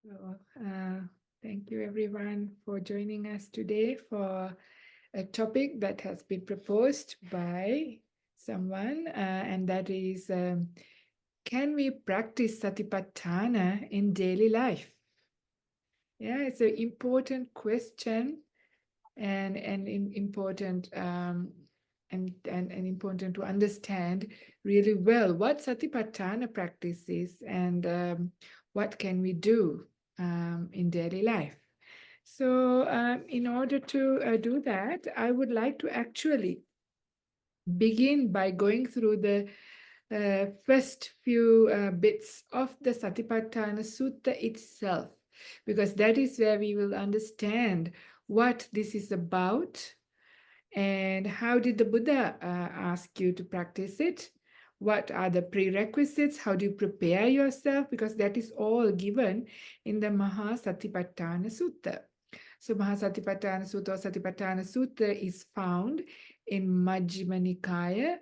So, thank you everyone for joining us today for a topic that has been proposed by someone, and that is, can we practice Satipatthana in daily life? Yeah, it's an important question and important and important to understand really well what Satipatthana practice is and what can we do in daily life. So in order to do that, I would like to actually begin by going through the first few bits of the Satipatthana Sutta itself, because that is where we will understand what this is about and how did the Buddha ask you to practice it? What are the prerequisites? How do you prepare yourself? Because that is all given in the Mahasatipatthana Sutta. So Mahasatipatthana Sutta or Satipatthana Sutta is found in Majjhima Nikaya,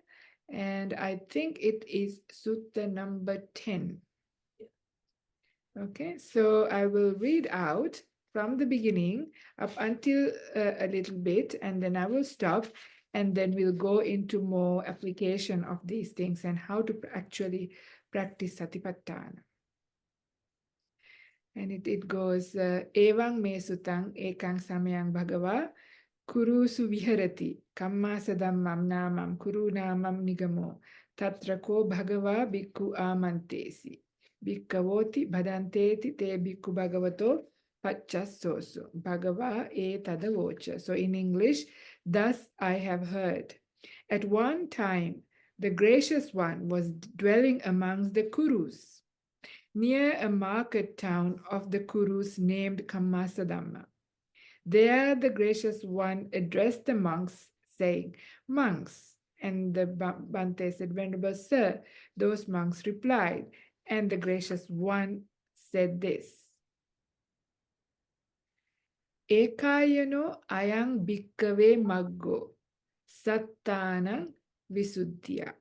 and I think it is Sutta number 10. Okay, so I will read out from the beginning up until a little bit, and then I will stop, and then we'll go into more application of these things and how to actually practice Satipatthana. And it goes, Evang me sutang ekang samayang bhagava kurusu viharati kammasadam mam namam kuru namam nigamo tatrako bhagava bhikkhu amantesi bhikkavoti bhadanteti te bhikkhu bhagavato pachassosu bhagava e tadavocha. So in English, thus I have heard. At one time, the gracious one was dwelling amongst the Kurus, near a market town of the Kurus named Kammasadamma. There the gracious one addressed the monks, saying, "Monks." And the Bhante said, "Venerable sir." Those monks replied, and the gracious one said this, "Ekayano ayang bhikkave maggo sattanang visuddhya."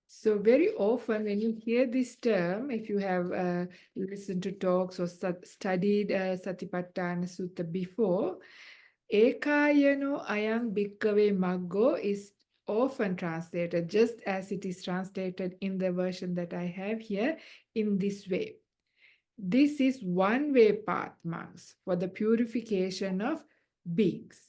So very often when you hear this term, if you have listened to talks or studied Satipatthana Sutta before, Ekayano ayang bhikkave maggo is often translated just as it is translated in the version that I have here in this way. This is one-way path, monks, for the purification of beings.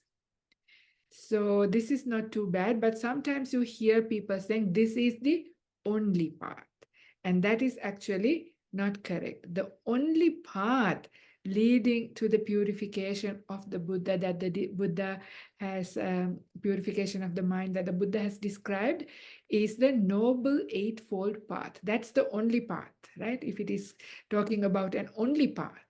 So this is not too bad, but sometimes you hear people saying this is the only path. And that is actually not correct. The only path leading to the purification of the Buddha that the Buddha has, purification of the mind that the Buddha has described is the Noble Eightfold Path. That's the only path, right? If it is talking about an only path.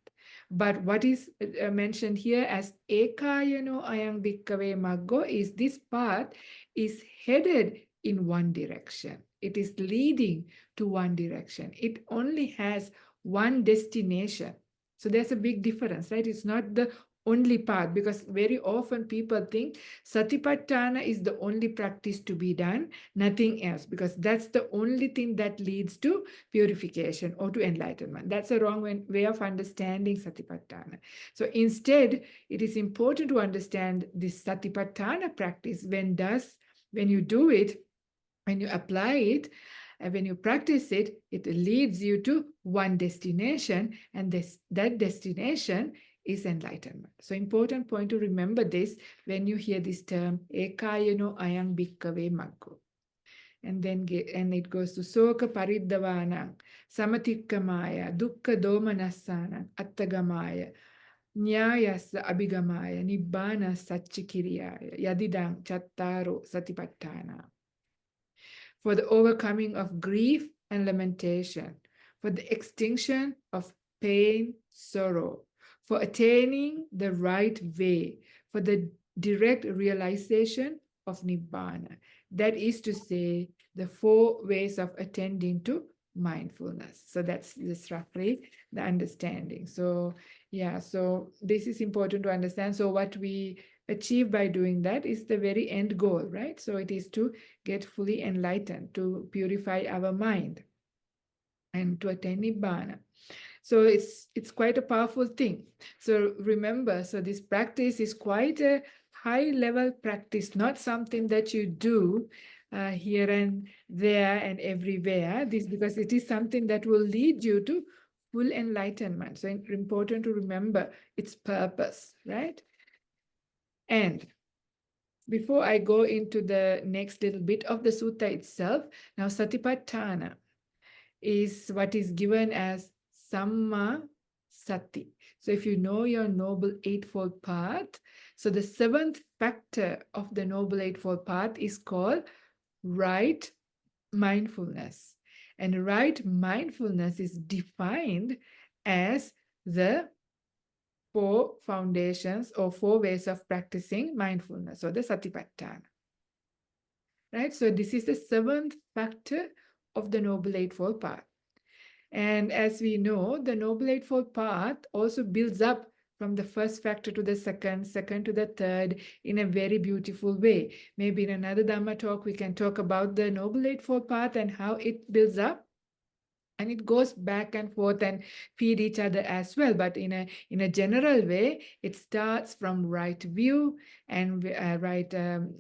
But what is mentioned here as Ekayano ayang bhikkave maggo is this path is headed in one direction. It is leading to one direction. It only has one destination. So there's a big difference, right? It's not the only path, because very often people think Satipatthana is the only practice to be done, nothing else, because that's the only thing that leads to purification or to enlightenment. That's a wrong way of understanding Satipatthana. So instead, it is important to understand this Satipatthana practice when you do it, when you apply it, and when you practice it, it leads you to one destination, and that destination is enlightenment. So important point to remember this when you hear this term, Ekayano ayang bhikkave maggo. And then it goes to Soka Pariddavanang, Samatikkamaya, Dukkha Domanassanang, Attagamaya, Nyayasa Abhigamaya, Nibbana Satchikiriyaya, Yadidang Chattaro Satipatthana. For the overcoming of grief and lamentation, for the extinction of pain, sorrow, for attaining the right way, for the direct realization of Nibbana. That is to say, the 4 ways of attending to mindfulness. So that's just roughly the understanding. So yeah, so this is important to understand. So what we achieve by doing that is the very end goal, right? So it is to get fully enlightened, to purify our mind and to attain Nibbana. So it's quite a powerful thing. So remember, so this practice is quite a high level practice, not something that you do here and there and everywhere. This because it is something that will lead you to full enlightenment. So it's important to remember its purpose, right? And before I go into the next little bit of the sutta itself, now Satipatthana is what is given as Samma Sati. So if you know your Noble Eightfold Path, so the seventh factor of the Noble Eightfold Path is called right mindfulness. And right mindfulness is defined as the four foundations or four ways of practicing mindfulness, or the Satipatthana. Right? So this is the seventh factor of the Noble Eightfold Path. And as we know, the Noble Eightfold Path also builds up from the first factor to the second, second to the third in a very beautiful way. Maybe in another Dhamma talk, we can talk about the Noble Eightfold Path and how it builds up. And it goes back and forth and feed each other as well. But in a general way, it starts from right view and right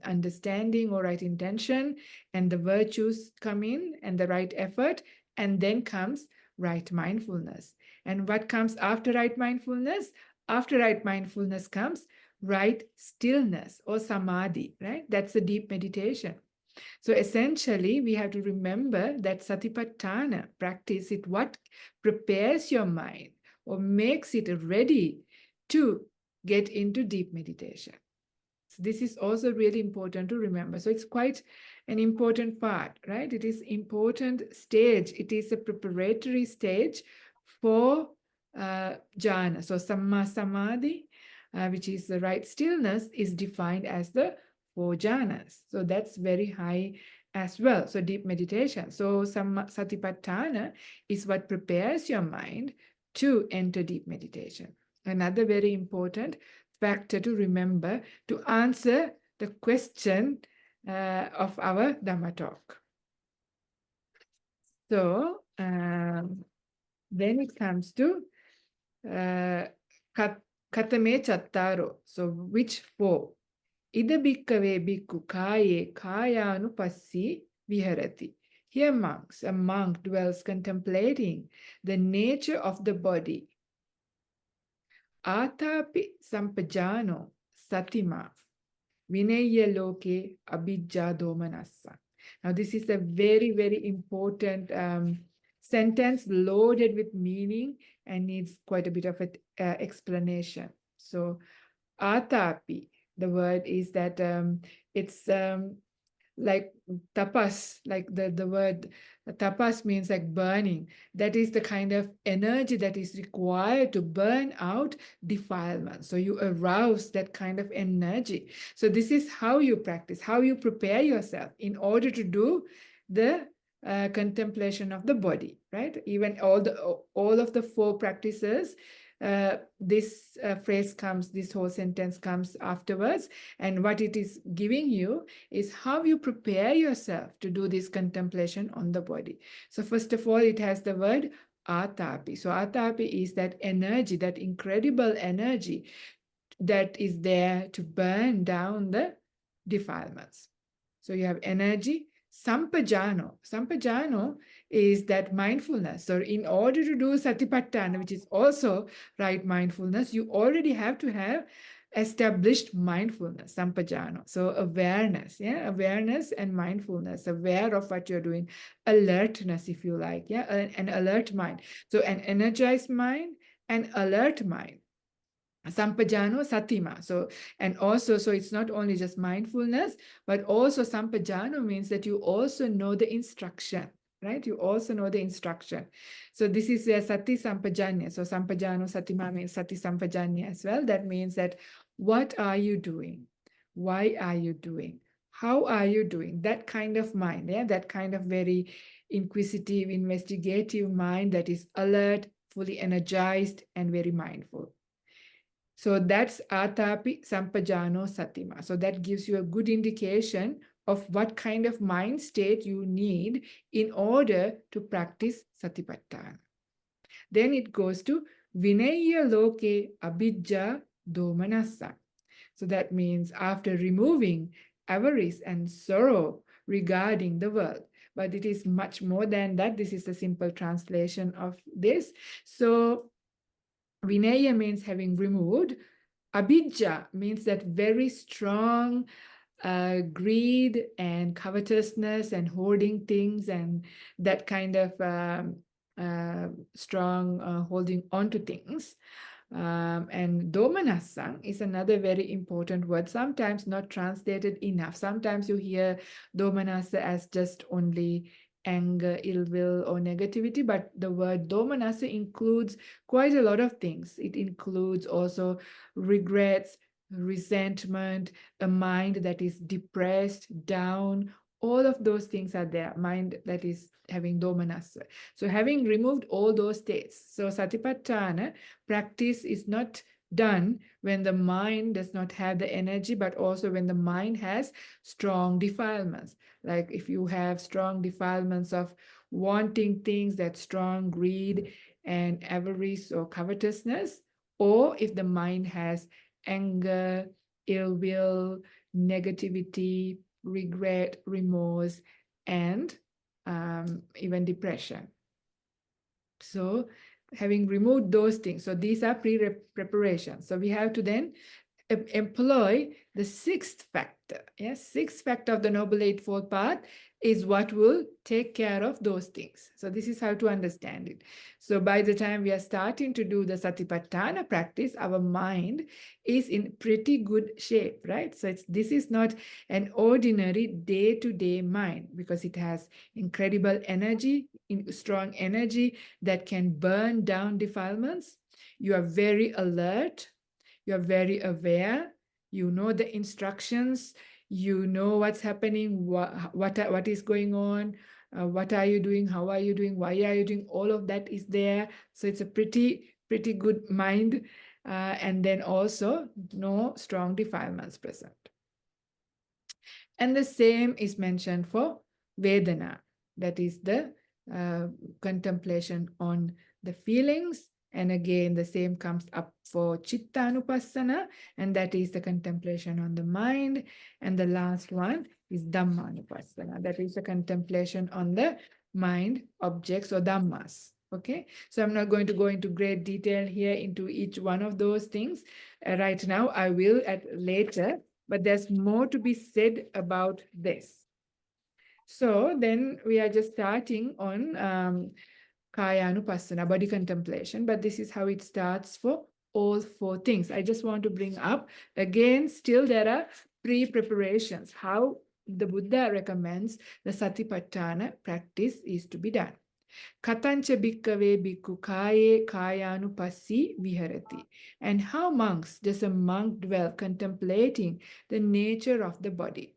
understanding or right intention, and the virtues come in and the right effort, and then comes right mindfulness. And what comes after right mindfulness? After right mindfulness comes right stillness or samadhi, right? That's a deep meditation. So essentially, we have to remember that Satipatthana practice is what prepares your mind or makes it ready to get into deep meditation. So this is also really important to remember. So it's quite an important part, right? It is important stage. It is a preparatory stage for jhana. So Samma Samadhi, which is the right stillness, is defined as the four jhanas. So that's very high as well. So deep meditation. So Satipatthana is what prepares your mind to enter deep meditation. Another very important factor to remember to answer the question of our Dhamma talk. So then it comes to Katame Chattaro. So which four? Ida bhikkave bhikkhu kaye kayānupassi viharati. Here monks, a monk dwells contemplating the nature of the body. Atapi sampajano satima vinaya loke abhijja domanassa. Now this is a very, very important sentence loaded with meaning and needs quite a bit of an explanation. So atapi, the word is that it's like tapas, like the word tapas means like burning. That is the kind of energy that is required to burn out defilement. So you arouse that kind of energy. So this is how you practice, how you prepare yourself in order to do the contemplation of the body, right? Even all of the four practices, this phrase comes, this whole sentence comes afterwards, and what it is giving you is how you prepare yourself to do this contemplation on the body. So first of all, it has the word atapi. So atapi is that energy, that incredible energy that is there to burn down the defilements. So you have energy. Sampajano. Sampajano is that mindfulness. So in order to do Satipatthana, which is also right mindfulness, you already have to have established mindfulness, sampajano. So awareness, yeah, awareness and mindfulness, aware of what you're doing, alertness, if you like, yeah, an alert mind. So an energized mind, an alert mind. Sampajano satima. So, and also, so it's not only just mindfulness, but also sampajano means that you also know the instruction, right? You also know the instruction. So this is where sati sampajanya. So sampajano satima means sati sampajanya as well. That means that what are you doing? Why are you doing? How are you doing? That kind of mind, yeah, that kind of very inquisitive, investigative mind that is alert, fully energized, and very mindful. So that's atapi sampajano satima. So that gives you a good indication of what kind of mind state you need in order to practice Satipatthana. Then it goes to Vinaya Loke Abhijja Domanassa. So that means after removing avarice and sorrow regarding the world. But it is much more than that. This is a simple translation of this. So Vinaya means having removed. Abhijja means that very strong greed and covetousness and hoarding things and that kind of strong holding on to things. And domanassa is another very important word, sometimes not translated enough. Sometimes you hear domanassa as just only anger, ill will, or negativity, but the word domanassa includes quite a lot of things. It includes also regrets, resentment, a mind that is depressed, down. All of those things are there, mind that is having domanassa. So having removed all those states, so Satipatthana practice is not done when the mind does not have the energy, but also when the mind has strong defilements. Like if you have strong defilements of wanting things, that strong greed and avarice or covetousness, or if the mind has anger, ill will, negativity, regret, remorse, and even depression. So having removed those things, so these are pre-preparations. So we have to then employ the sixth factor. Yes, sixth factor of the Noble Eightfold Path is what will take care of those things. So this is how to understand it. So by the time we are starting to do the Satipatthana practice, our mind is in pretty good shape, right? So this is not an ordinary day-to-day mind because it has incredible energy, strong energy that can burn down defilements. You are very alert. You're very aware. You know the instructions. You know what's happening, what is going on, what are you doing, how are you doing, why are you doing. All of that is there. So it's a pretty good mind. And then also no strong defilements present. And the same is mentioned for Vedana. That is the contemplation on the feelings. And again, the same comes up for Chittanupassana, and that is the contemplation on the mind. And the last one is Dhammanupassana. That is the contemplation on the mind, objects, or Dhammas. Okay, so I'm not going to go into great detail here into each one of those things. Right now, I will at later, but there's more to be said about this. So then we are just starting on Kayanupassana, body contemplation, but this is how it starts for all four things. I just want to bring up, again, still there are pre-preparations, how the Buddha recommends the Satipatthana practice is to be done. Katancha bhikkave bhikkhu kaye kayanupassi viharati. And how monks, does a monk dwell contemplating the nature of the body?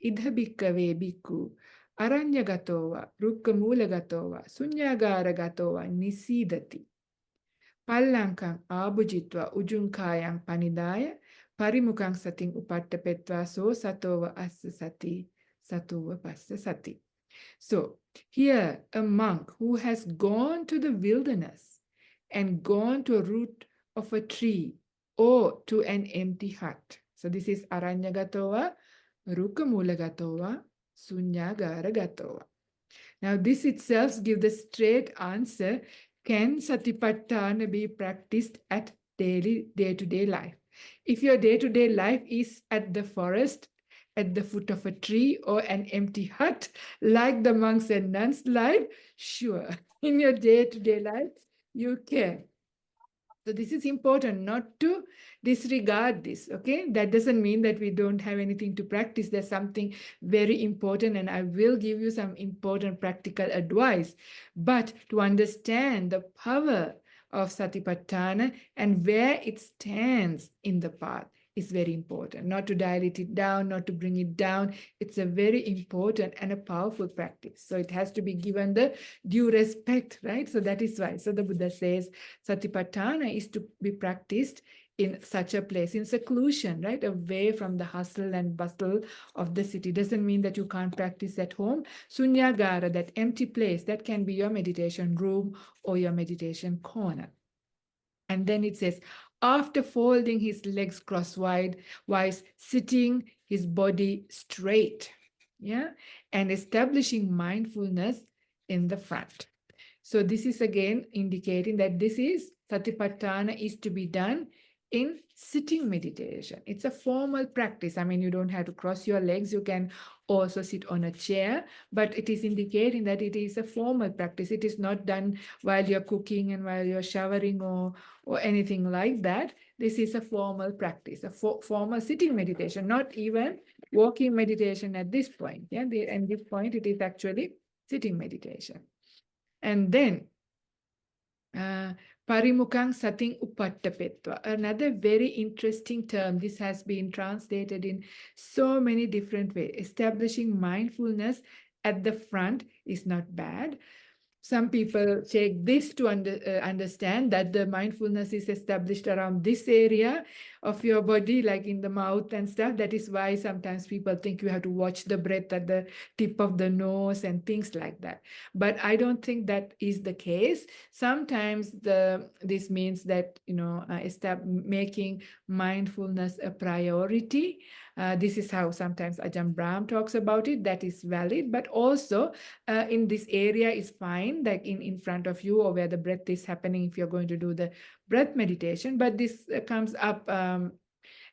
Idha bhikkave bhikkhu aranyagatova rukkamulagatova sunyagaragatova nisidati. Pallankang abhujitva ujunkayang panidaya parimukang sating upattapetva so satova assa sati satova passa sati. So here a monk who has gone to the wilderness and gone to a root of a tree or to an empty hut. So this is Aranyagatova, Rukkamulagatova, Sunyagaragatova. Now this itself gives the straight answer. Can Satipatthana be practiced at day-to-day life? If your day-to-day life is at the forest, at the foot of a tree, or an empty hut, like the monks and nuns' life, sure, in your day-to-day life, you can. So this is important, not to disregard this, okay? That doesn't mean that we don't have anything to practice. There's something very important, and I will give you some important practical advice. But to understand the power of Satipatthana and where it stands in the path, is very important. Not to dilute it down, not to bring it down. It's a very important and a powerful practice. So it has to be given the due respect, right? So that is why. So the Buddha says Satipatthana is to be practiced in such a place, in seclusion, right? Away from the hustle and bustle of the city. Doesn't mean that you can't practice at home. Sunyagara, that empty place, that can be your meditation room or your meditation corner. And then it says, after folding his legs crosswise, sitting his body straight, yeah, and establishing mindfulness in the front. So this is again indicating that this is Satipatthana is to be done in sitting meditation. It's a formal practice. I mean, you don't have to cross your legs. You can also sit on a chair, but it is indicating that it is a formal practice. It is not done while you're cooking and while you're showering or anything like that. This is a formal practice, a formal sitting meditation, not even walking meditation at this point. Yeah, at this point, it is actually sitting meditation. And then Parimukang sating upattapetva, another very interesting term. This has been translated in so many different ways. Establishing mindfulness at the front is not bad. Some people take this to understand that the mindfulness is established around this area of your body, like in the mouth and stuff. That is why sometimes people think you have to watch the breath at the tip of the nose and things like that. But I don't think that is the case. Sometimes this means that, making mindfulness a priority. This is how sometimes Ajahn Brahm talks about it. That is valid, but also in this area is fine, like in front of you or where the breath is happening if you're going to do the breath meditation. But this comes up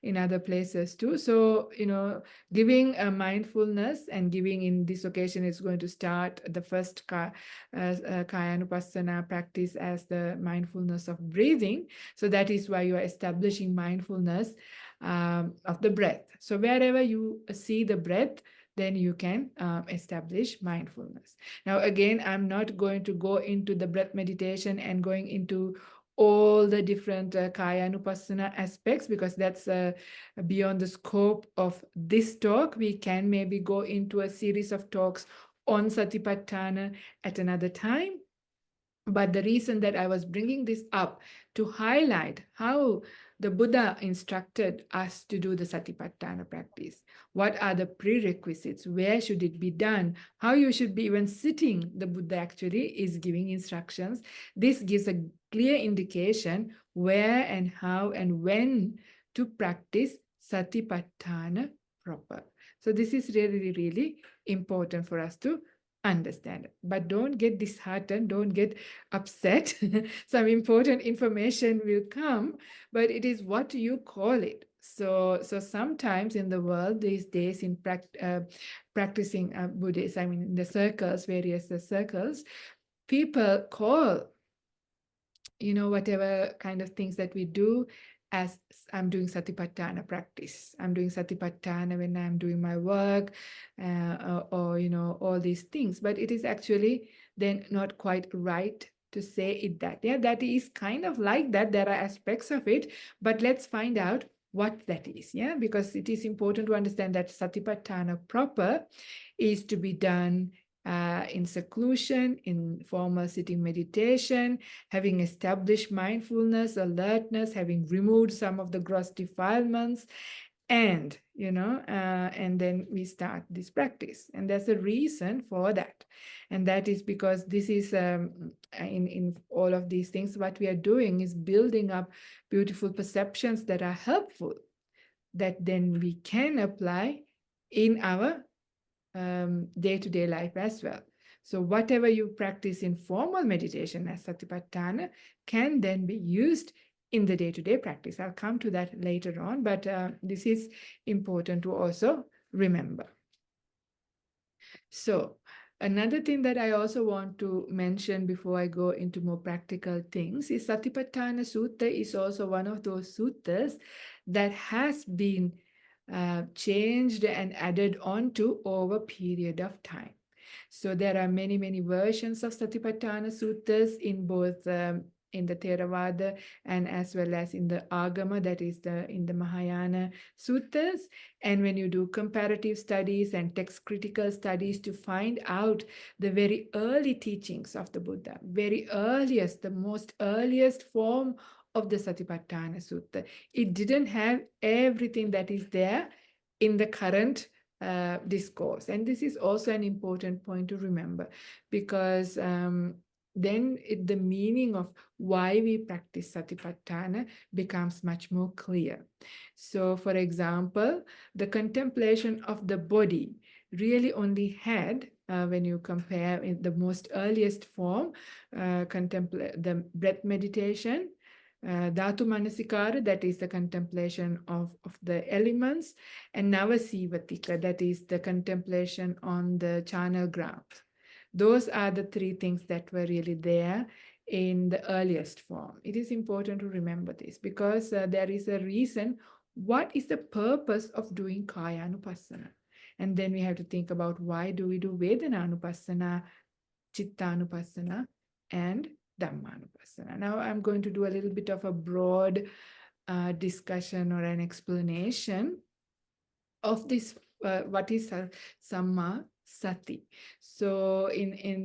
in other places too. So, giving a mindfulness, and giving in this occasion is going to start the first Kayanupassana practice as the mindfulness of breathing. So that is why you are establishing mindfulness of the breath. So wherever you see the breath, then you can establish mindfulness. Now, again, I'm not going to go into the breath meditation and going into all the different Kayanupassana aspects, because that's beyond the scope of this talk. We can maybe go into a series of talks on Satipatthana at another time. But the reason that I was bringing this up to highlight how the Buddha instructed us to do the Satipatthana practice. What are the prerequisites? Where should it be done? How you should be even sitting. The Buddha actually is giving instructions. This gives a clear indication where and how and when to practice Satipatthana proper. So this is really, really important for us to understand. But don't get disheartened, don't get upset. Some important information will come, but it is what you call it. So sometimes in the world these days, in practicing Buddhism, I mean in the circles, various circles, people call whatever kind of things that we do as I'm doing Satipatthana practice. I'm doing Satipatthana when I'm doing my work or all these things. But it is actually then not quite right to say it that. Yeah, that is kind of like that. There are aspects of it, but let's find out what that is. Yeah, because it is important to understand that Satipatthana proper is to be done in seclusion, in formal sitting meditation, having established mindfulness, alertness, having removed some of the gross defilements, and and then we start this practice. And there's a reason for that, and that is because this is in all of these things, what we are doing is building up beautiful perceptions that are helpful, that then we can apply in our day-to-day life as well. So whatever you practice in formal meditation as Satipatthana can then be used in the day-to-day practice. I'll come to that later on, but this is important to also remember. So another thing that I also want to mention before I go into more practical things is Satipatthana Sutta is also one of those suttas that has been changed and added on to over a period of time. So there are many, many versions of Satipatthana Suttas in both in the Theravada and as well as in the Agama, that is in the Mahayana suttas. And when you do comparative studies and text critical studies to find out the very early teachings of the Buddha, very earliest, the most earliest form of the Satipatthana Sutta, it didn't have everything that is there in the current discourse. And this is also an important point to remember, because then the meaning of why we practice Satipatthana becomes much more clear. So, for example, the contemplation of the body really only had, when you compare in the most earliest form, the breath meditation, Dhatu Manasikara, that is the contemplation of the elements, and Navasivatika, that is the contemplation on the charnel grounds. Those are the three things that were really there in the earliest form. It is important to remember this, because there is a reason. What is the purpose of doing Kaya Anupassana? And then we have to think about, why do we do Vedana Anupassana, Chitta Anupassana, and Dhammanupassana. Now I'm going to do a little bit of a broad discussion or an explanation of this, what is Samma Sati. So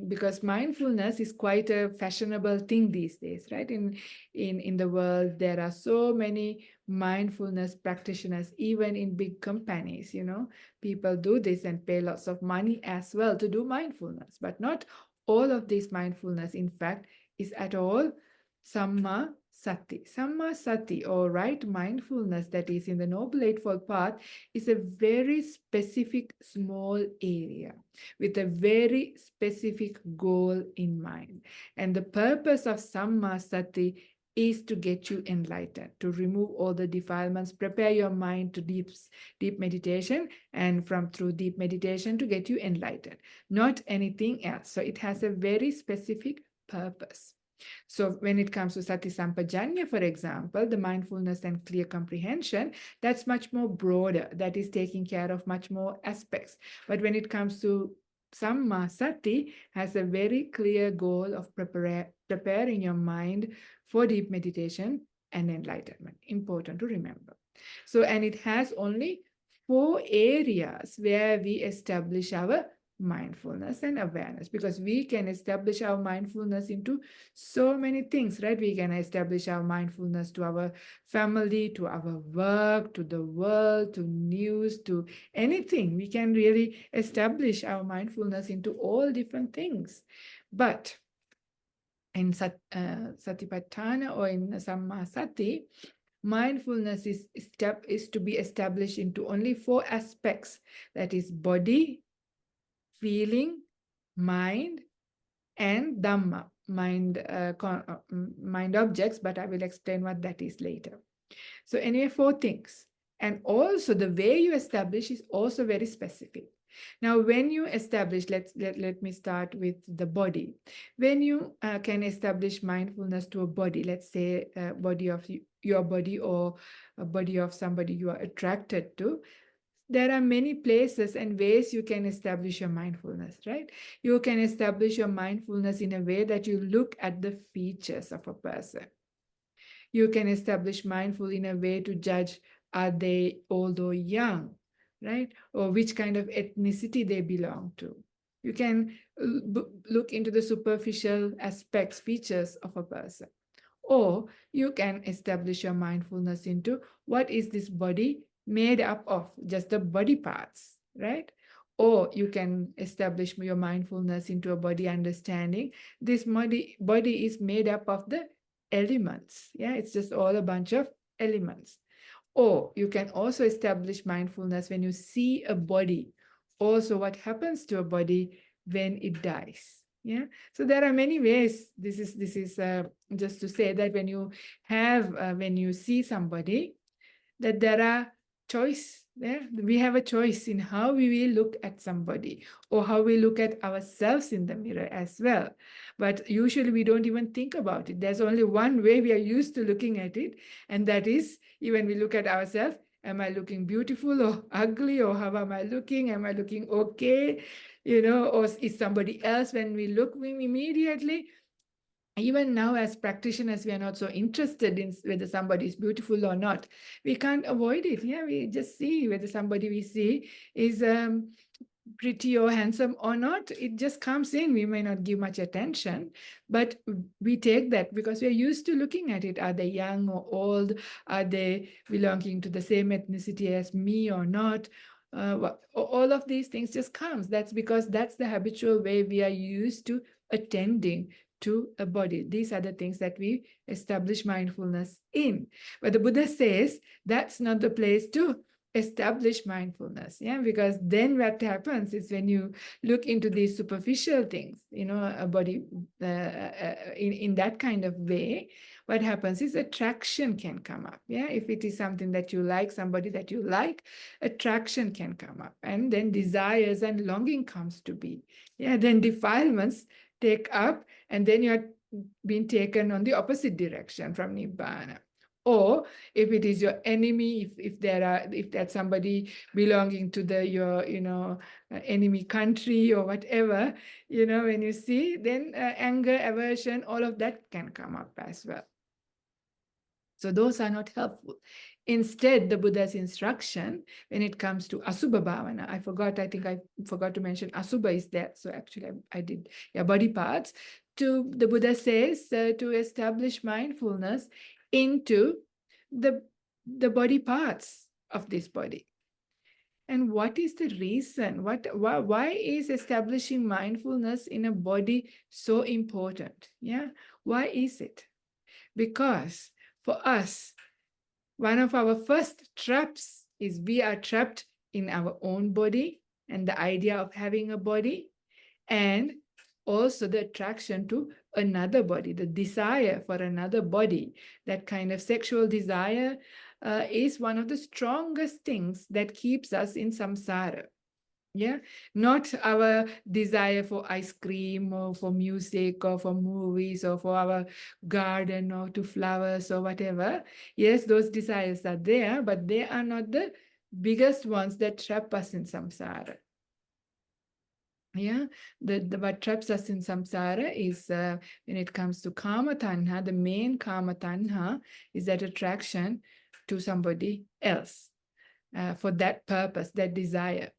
because mindfulness is quite a fashionable thing these days, right? In the world, there are so many mindfulness practitioners, even in big companies, people do this and pay lots of money as well to do mindfulness. But not all of this mindfulness, in fact, is at all Samma Sati. Samma Sati, or right mindfulness, that is in the Noble Eightfold Path, is a very specific small area with a very specific goal in mind. And the purpose of Samma Sati is to get you enlightened, to remove all the defilements, prepare your mind to deep meditation, and through deep meditation to get you enlightened, not anything else. So it has a very specific purpose. So when it comes to Sati Sampajanya, for example, the mindfulness and clear comprehension, that's much more broader. That is taking care of much more aspects. But when it comes to Samma Sati, has a very clear goal of preparing your mind for deep meditation and enlightenment. Important to remember. So, and it has only 4 areas where we establish our mindfulness and awareness, because we can establish our mindfulness into so many things, right? We can establish our mindfulness to our family, to our work, to the world, to news, to anything. We can really establish our mindfulness into all different things. But in Satipatthana or in Samma Sati, mindfulness is to be established into only 4 aspects. That is body, feeling, mind, and Dhamma, mind objects, but I will explain what that is later. So anyway, 4 things. And also the way you establish is also very specific. Now, when you establish, let me start with the body. When you can establish mindfulness to a body, let's say a body of your body or a body of somebody you are attracted to, there are many places and ways you can establish your mindfulness, right? You can establish your mindfulness in a way that you look at the features of a person. You can establish mindful in a way to judge, are they old or young, right? Or which kind of ethnicity they belong to. You can look into the superficial aspects, features of a person. Or you can establish your mindfulness into what is this body made up of, just the body parts, right? Or you can establish your mindfulness into a body understanding. This body is made up of the elements. Yeah, it's just all a bunch of elements. Or you can also establish mindfulness when you see a body. Also, what happens to a body when it dies. Yeah, so there are many ways. This is just to say that when you see somebody, that there are choice there. We have a choice in how we will look at somebody or how we look at ourselves in the mirror as well. But usually we don't even think about it. There's only one way we are used to looking at it, and that is when we look at ourselves. Am I looking beautiful or ugly, or how am I looking? Am I looking okay? Or is somebody else? When we look, we immediately even now as practitioners, we are not so interested in whether somebody is beautiful or not. We can't avoid it. Yeah, we just see whether somebody we see is pretty or handsome or not. It just comes in. We may not give much attention, but we take that because we're used to looking at it. Are they young or old? Are they belonging to the same ethnicity as me or not? All of these things just comes. That's because that's the habitual way we are used to attending to a body. These are the things that we establish mindfulness in. But the Buddha says that's not the place to establish mindfulness. Yeah, because then what happens is when you look into these superficial things, a body in that kind of way, what happens is attraction can come up. Yeah, if it is something that you like, somebody that you like, attraction can come up, and then desires and longing comes to be. Yeah, then defilements take up, and then you're being taken on the opposite direction from nibbana. Or if it is your enemy, if that's somebody belonging to your enemy country or whatever, when you see, then anger, aversion, all of that can come up as well. So those are not helpful. Instead, the Buddha's instruction when it comes to Asubha Bhavana, I think I forgot to mention Asubha is there. So actually I did, yeah, body parts. The Buddha says to establish mindfulness into the body parts of this body. And what is the reason? Why is establishing mindfulness in a body so important? Yeah, why is it? Because for us, one of our first traps is we are trapped in our own body and the idea of having a body, and also the attraction to another body, the desire for another body. That kind of sexual desire is one of the strongest things that keeps us in samsara. Yeah, not our desire for ice cream or for music or for movies or for our garden or to flowers or whatever. Yes, those desires are there, but they are not the biggest ones that trap us in samsara. Yeah, what traps us in samsara is when it comes to kama tanha, the main kama tanha is that attraction to somebody else for that purpose, that desire.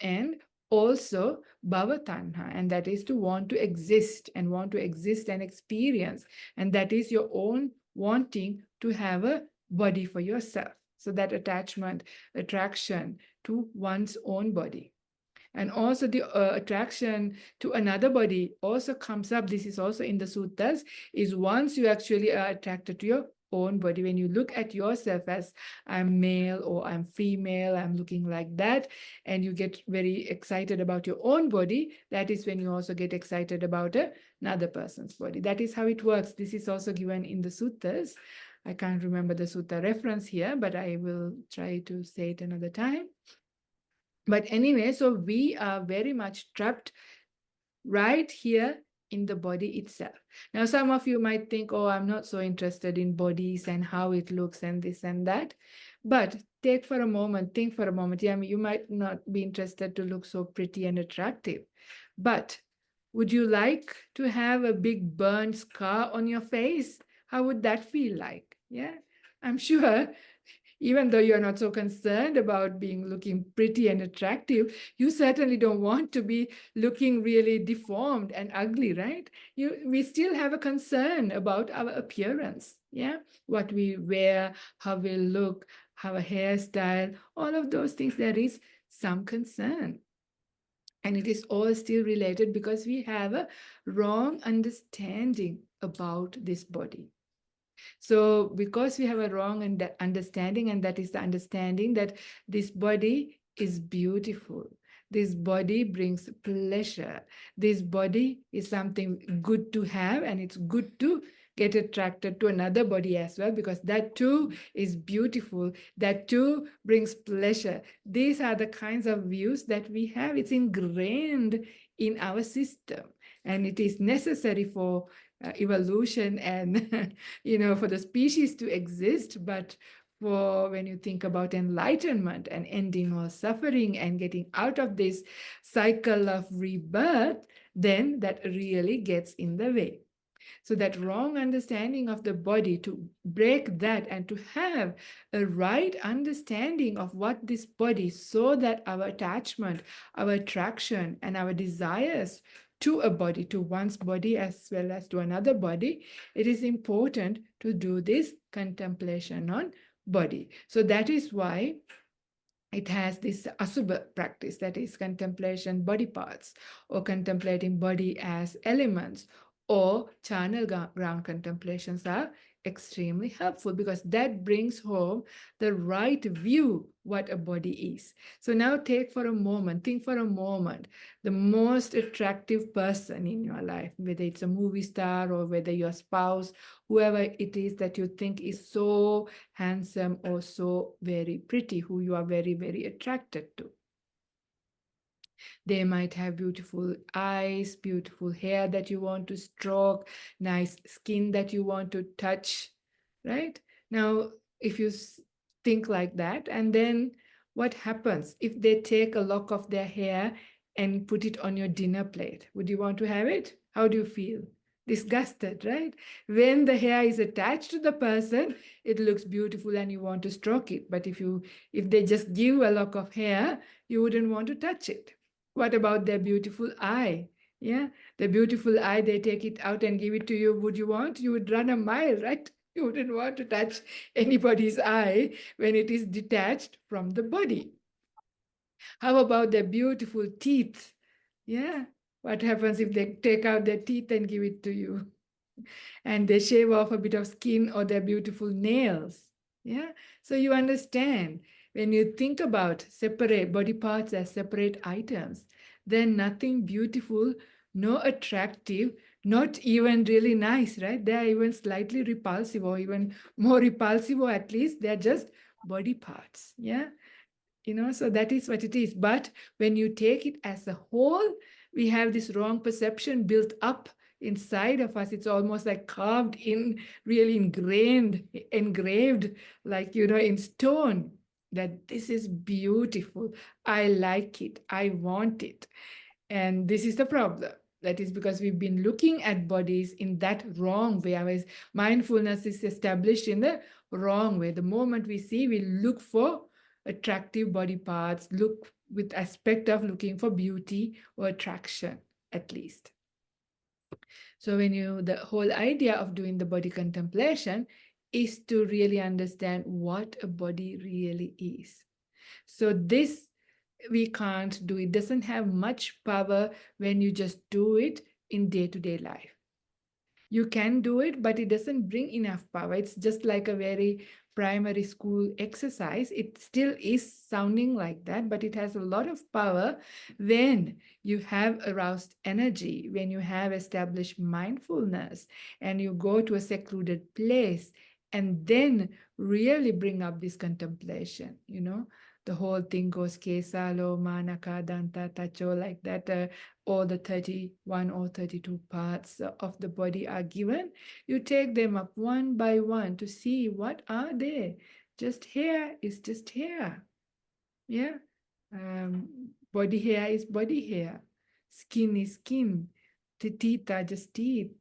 And also bhava tanha, and that is to want to exist and experience. And that is your own wanting to have a body for yourself. So that attraction to one's own body. And also the attraction to another body also comes up. This is also in the suttas, is once you actually are attracted to your own body, when you look at yourself as I'm male or I'm female, I'm looking like that, and you get very excited about your own body, that is when you also get excited about another person's body. That is how it works. This is also given in the suttas. I can't remember the sutta reference here, but I will try to say it another time. But anyway, so we are very much trapped right here in the body itself. Now, some of you might think, oh, I'm not so interested in bodies and how it looks and this and that. But think for a moment. Yeah, I mean, you might not be interested to look so pretty and attractive. But would you like to have a big burn scar on your face? How would that feel like? Yeah, I'm sure even though you're not so concerned about looking pretty and attractive, you certainly don't want to be looking really deformed and ugly, right? We still have a concern about our appearance, yeah? What we wear, how we look, our hairstyle, all of those things, there is some concern. And it is all still related because we have a wrong understanding about this body. So because we have a wrong understanding, and that is the understanding that this body is beautiful, this body brings pleasure, this body is something good to have, and it's good to get attracted to another body as well, because that too is beautiful, that too brings pleasure. These are the kinds of views that we have. It's ingrained in our system, and it is necessary for evolution and for the species to exist. But for when you think about enlightenment and ending all suffering and getting out of this cycle of rebirth, then that really gets in the way. So that wrong understanding of the body, to break that and to have a right understanding of what this body, so that our attachment, our attraction, and our desires to a body, to one's body as well as to another body, it is important to do this contemplation on body. So that is why it has this asubha practice, that is contemplation body parts, or contemplating body as elements, or charnel ground contemplations are extremely helpful, because that brings home the right view what a body is. So now think for a moment, the most attractive person in your life, whether it's a movie star or whether your spouse, whoever it is that you think is so handsome or so very pretty, who you are very, very attracted to. They might have beautiful eyes, beautiful hair that you want to stroke, nice skin that you want to touch, right? Now, if you think like that, and then what happens if they take a lock of their hair and put it on your dinner plate? Would you want to have it? How do you feel? Disgusted, right? When the hair is attached to the person, it looks beautiful and you want to stroke it. But if they just give a lock of hair, you wouldn't want to touch it. What about their beautiful eye? Yeah, the beautiful eye, they take it out and give it to you. Would you want? You would run a mile, right? You wouldn't want to touch anybody's eye when it is detached from the body. How about their beautiful teeth? Yeah, what happens if they take out their teeth and give it to you? And they shave off a bit of skin, or their beautiful nails. Yeah, so you understand, when you think about separate body parts as separate items, then nothing beautiful, no attractive, not even really nice, right? They are even slightly repulsive, or even more repulsive, or at least they're just body parts. Yeah, so that is what it is. But when you take it as a whole, we have this wrong perception built up inside of us. It's almost like carved in, really engraved, like, in stone, that this is beautiful. I like it. I want it. And this is the problem. That is because we've been looking at bodies in that wrong way. Whereas mindfulness is established in the wrong way. The moment we see, we look for attractive body parts, look with aspect of looking for beauty or attraction, at least. So the whole idea of doing the body contemplation is to really understand what a body really is. So this we can't do. It doesn't have much power when you just do it in day-to-day life. You can do it, but it doesn't bring enough power. It's just like a very primary school exercise. It still is sounding like that, but it has a lot of power when you have aroused energy, when you have established mindfulness, and you go to a secluded place and then really bring up this contemplation. The whole thing goes kesalo, manaka, danta, tacho, like that. All the 31 or 32 parts of the body are given. You take them up one by one to see what are they. Just hair is just hair. Yeah. Body hair is body hair. Skin is skin. The teeth are just teeth,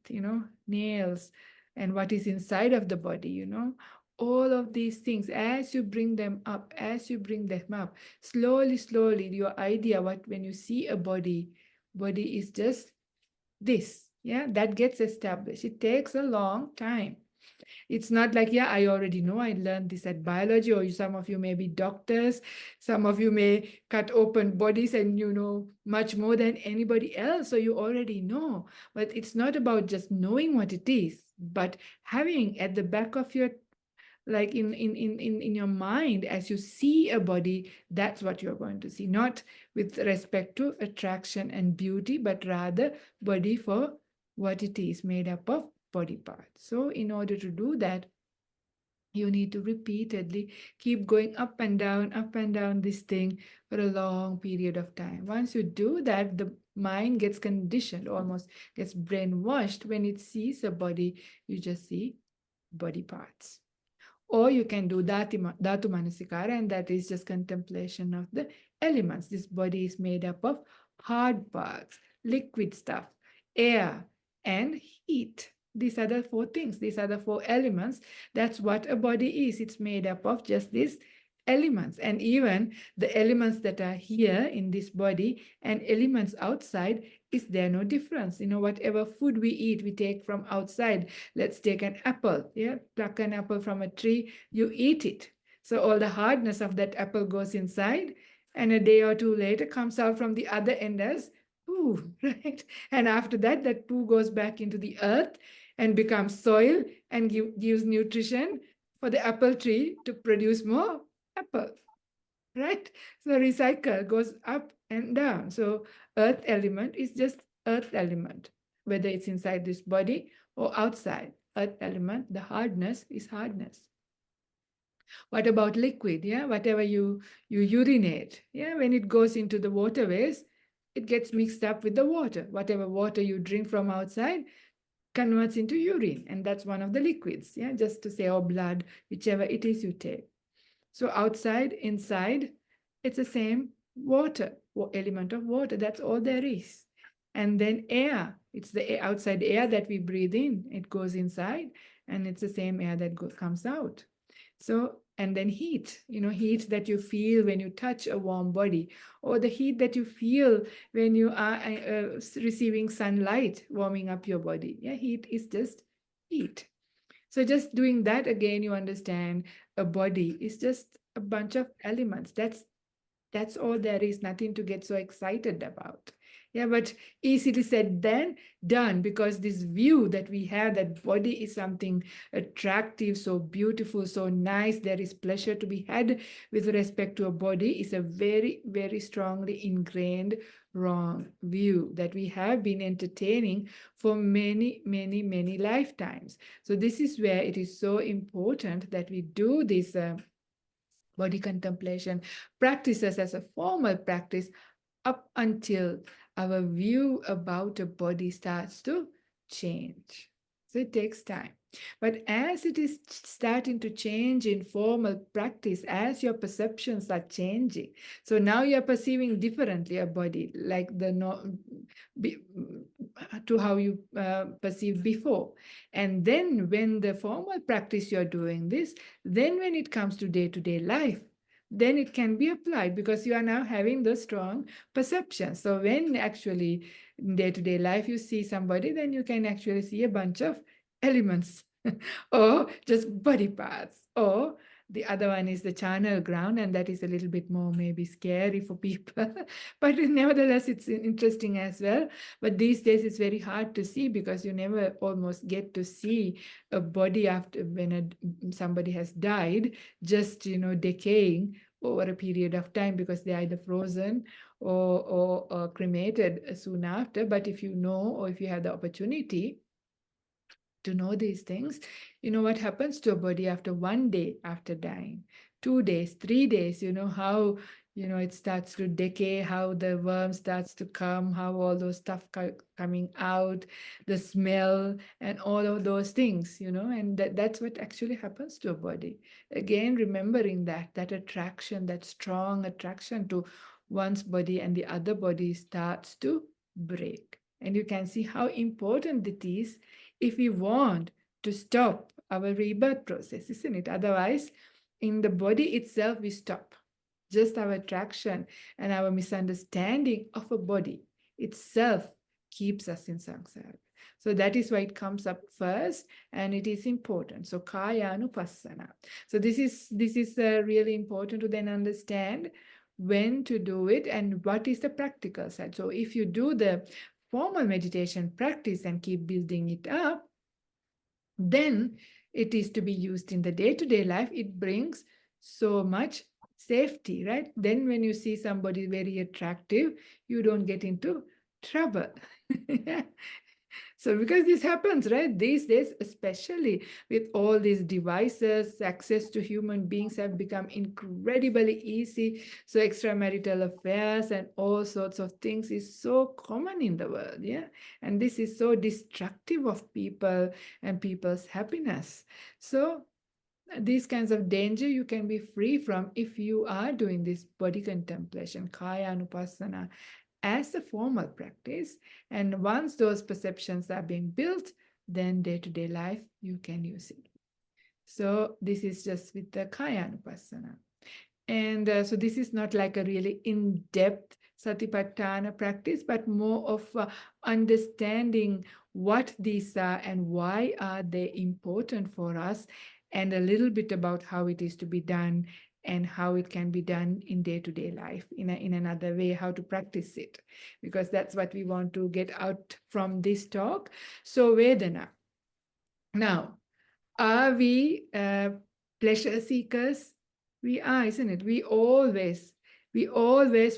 nails, and what is inside of the body. All of these things, as you bring them up, slowly, slowly, your idea, when you see a body is just this. Yeah, that gets established. It takes a long time. It's not like, yeah, I already know, I learned this at biology, or some of you may be doctors, some of you may cut open bodies and you know much more than anybody else, so you already know. But it's not about just knowing what it is, but having at the back of your, like in your mind, as you see a body, that's what you're going to see, not with respect to attraction and beauty, but rather body for what it is, made up of body parts. So in order to do that, you need to repeatedly keep going up and down this thing for a long period of time. Once you do that, the mind gets conditioned, almost gets brainwashed. When it sees a body, you just see body parts. Or you can do Dhatu Manasikara, and that is just contemplation of the elements. This body is made up of hard parts, liquid stuff, air, and heat. These are the four things. These are the four elements. That's what a body is. It's made up of just these elements. And even the elements that are here in this body and elements outside, is there no difference? Whatever food we eat, we take from outside. Let's take an apple. Yeah, pluck an apple from a tree, you eat it. So all the hardness of that apple goes inside, and a day or two later comes out from the other end as poo, right? And after that, that poo goes back into the earth and becomes soil and gives nutrition for the apple tree to produce more apple, right? So recycle goes up and down. So earth element is just earth element, whether it's inside this body or outside. Earth element, the hardness is hardness. What about liquid? Yeah, whatever you urinate, yeah, when it goes into the waterways, it gets mixed up with the water. Whatever water you drink from outside converts into urine, and that's one of the liquids. Yeah, just to say, or blood, whichever it is you take. So outside, inside, it's the same water, element of water. That's all there is. And then air. It's the outside air that we breathe in. It goes inside, and it's the same air that comes out. So, and then heat, heat that you feel when you touch a warm body, or the heat that you feel when you are receiving sunlight warming up your body. Yeah, heat is just heat. So just doing that again, you understand a body is just a bunch of elements. That's all there is, nothing to get so excited about. Yeah, but easily said than done, because this view that we have, that body is something attractive, so beautiful, so nice, there is pleasure to be had with respect to a body, is a very, very strongly ingrained wrong view that we have been entertaining for many, many, many lifetimes. So this is where it is so important that we do this body contemplation practices as a formal practice up until our view about a body starts to change. So it takes time. But as it is starting to change in formal practice, as your perceptions are changing, so now you're perceiving differently a body, like to how you perceived before. And then when the formal practice you're doing this, then when it comes to day-to-day life, then it can be applied, because you are now having the strong perception. So when actually in day-to-day life you see somebody, then you can actually see a bunch of elements or just body parts. Or the other one is the charnel ground, and that is a little bit more maybe scary for people. But nevertheless, it's interesting as well. But these days it's very hard to see, because you never almost get to see a body after when somebody has died, just decaying over a period of time, because they're either frozen or cremated soon after. But if you know, or if you have the opportunity to know these things, you know what happens to a body after 1 day after dying, 2 days, 3 days, how it starts to decay, how the worm starts to come, how all those stuff coming out, the smell and all of those things, and that's what actually happens to a body. Again, remembering that attraction, that strong attraction to one's body, and the other body starts to break. And you can see how important it is if we want to stop our rebirth process, isn't it? Otherwise, in the body itself, we stop. Just our attraction and our misunderstanding of a body itself keeps us in samsara. So that is why it comes up first, and it is important. So kaya anupassana. So this is really important to then understand when to do it and what is the practical side. So if you do the formal meditation practice and keep building it up, then it is to be used in the day-to-day life. It brings so much safety, right? Then when you see somebody very attractive, you don't get into trouble. So because this happens, right? These days, especially with all these devices, access to human beings have become incredibly easy. So extramarital affairs and all sorts of things is so common in the world, yeah? And this is so destructive of people and people's happiness. So these kinds of danger you can be free from if you are doing this body contemplation, kaya anupassana, as a formal practice. And once those perceptions are being built, then day-to-day life, you can use it. So this is just with the Kaya Anupassana. And so this is not like a really in-depth Satipatthana practice, but more of understanding what these are and why are they important for us, and a little bit about how it is to be done and how it can be done in day-to-day life in another way, how to practice it, because that's what we want to get out from this talk. So Vedana. Now, are we pleasure seekers? We are, isn't it? We always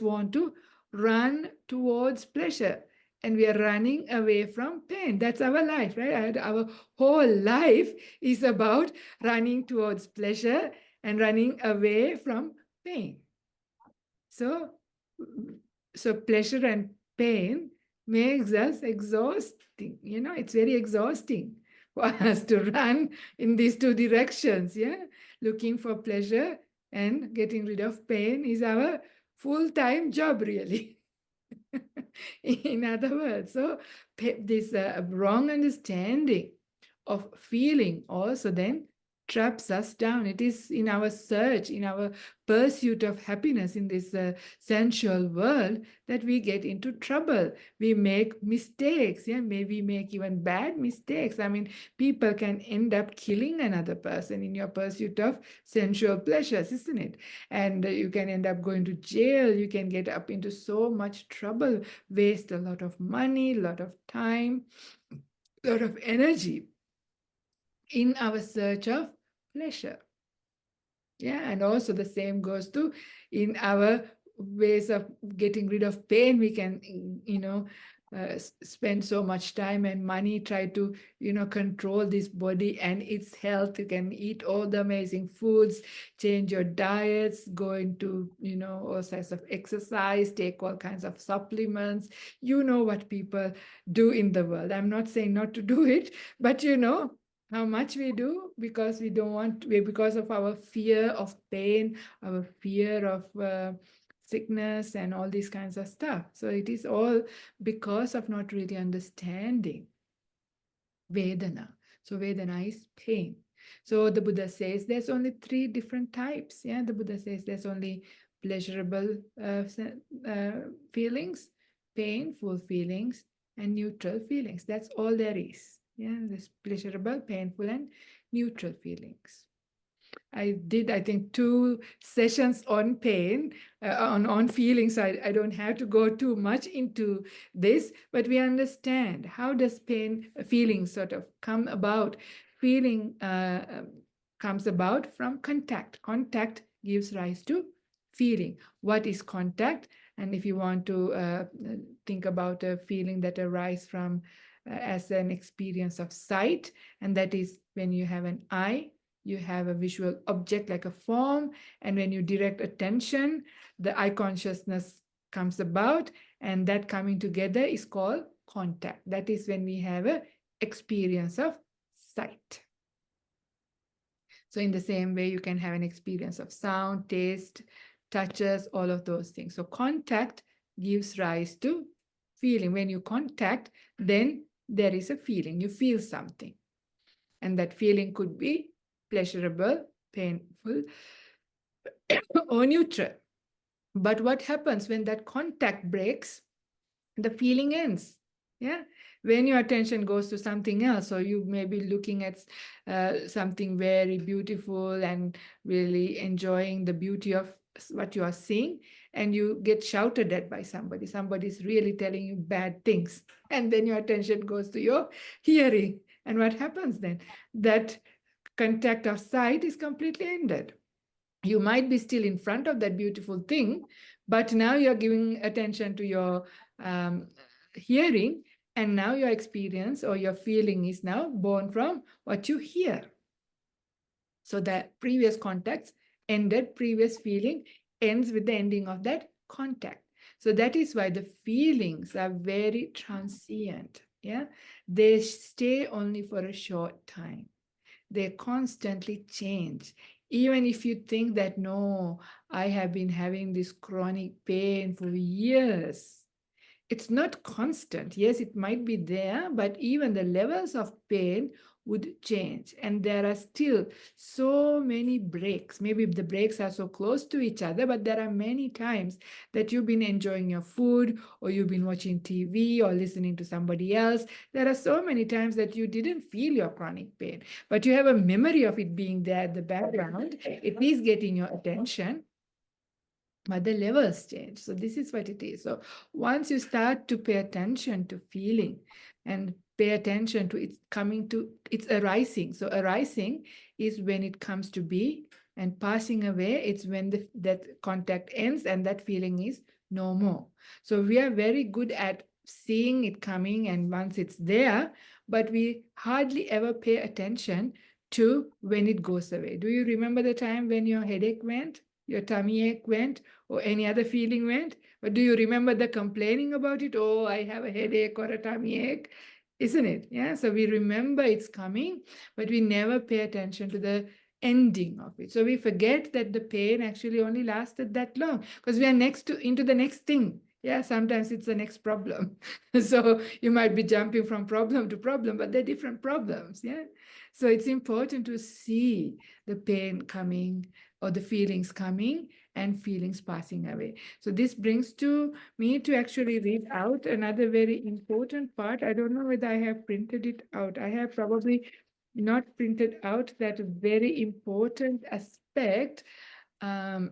want to run towards pleasure, and we are running away from pain. That's our life, right? Our whole life is about running towards pleasure and running away from pain. So, so pleasure and pain makes us exhausting. It's very exhausting for us to run in these two directions. Yeah, looking for pleasure and getting rid of pain is our full-time job, really. In other words, so this wrong understanding of feeling also then traps us down. It is in our search, in our pursuit of happiness in this sensual world, that we get into trouble. We make mistakes. Yeah, maybe make even bad mistakes. I mean, people can end up killing another person in your pursuit of sensual pleasures, isn't it? And you can end up going to jail. You can get up into so much trouble, waste a lot of money, a lot of time, a lot of energy in our search of pleasure. Yeah, and also the same goes to in our ways of getting rid of pain. We can, spend so much time and money, try to, control this body and its health. You can eat all the amazing foods, change your diets, go into, all sorts of exercise, take all kinds of supplements. You know what people do in the world. I'm not saying not to do it, but how much we do, because we don't want, because of our fear of pain, our fear of sickness and all these kinds of stuff. So it is all because of not really understanding Vedana. So Vedana is pain. So the Buddha says there's only 3 different types. Yeah, the Buddha says there's only pleasurable feelings, painful feelings, and neutral feelings. That's all there is. Yeah, there's pleasurable, painful, and neutral feelings. I did, I think, 2 sessions on pain, on feelings. I don't have to go too much into this, but we understand how does pain, feeling sort of come about. Feeling comes about from contact. Contact gives rise to feeling. What is contact? And if you want to think about a feeling that arises from as an experience of sight, and that is when you have an eye, you have a visual object like a form, and when you direct attention, the eye consciousness comes about, and that coming together is called contact. That is when we have an experience of sight. So in the same way, you can have an experience of sound, taste, touches, all of those things. So contact gives rise to feeling. When you contact, then there is a feeling. You feel something. And that feeling could be pleasurable, painful, or neutral. But what happens when that contact breaks? The feeling ends. Yeah. When your attention goes to something else, or you may be looking at something very beautiful and really enjoying the beauty of what you are seeing, and you get shouted at by somebody. Somebody's really telling you bad things. And then your attention goes to your hearing. And what happens then? That contact of sight is completely ended. You might be still in front of that beautiful thing, but now you're giving attention to your hearing, and now your experience or your feeling is now born from what you hear. So the previous contacts ended, previous feeling ends with the ending of that contact. So that is why the feelings are very transient. Yeah, they stay only for a short time. They constantly change. Even if you think that, no, I have been having this chronic pain for years, it's not constant. Yes, it might be there, but even the levels of pain would change. And there are still so many breaks. Maybe the breaks are so close to each other, but there are many times that you've been enjoying your food, or you've been watching TV or listening to somebody else. There are so many times that you didn't feel your chronic pain, but you have a memory of it being there at the background. It is getting your attention, but the levels change. So this is what it is. So once you start to pay attention to feeling and pay attention to its coming to its arising. So arising is when it comes to be, and passing away, it's when that contact ends and that feeling is no more. So we are very good at seeing it coming, and once it's there, but we hardly ever pay attention to when it goes away. Do you remember the time when your headache went, your tummy ache went, or any other feeling went? But do you remember the complaining about it? Oh, I have a headache or a tummy ache, isn't it? Yeah. So we remember it's coming, but we never pay attention to the ending of it. So we forget that the pain actually only lasted that long, because we are into the next thing. Yeah, sometimes it's the next problem. So you might be jumping from problem to problem, but they're different problems. Yeah. So it's important to see the pain coming or the feelings coming and feelings passing away. So this brings to me to actually read out another very important part. I don't know whether I have printed it out. I have probably not printed out that very important aspect um,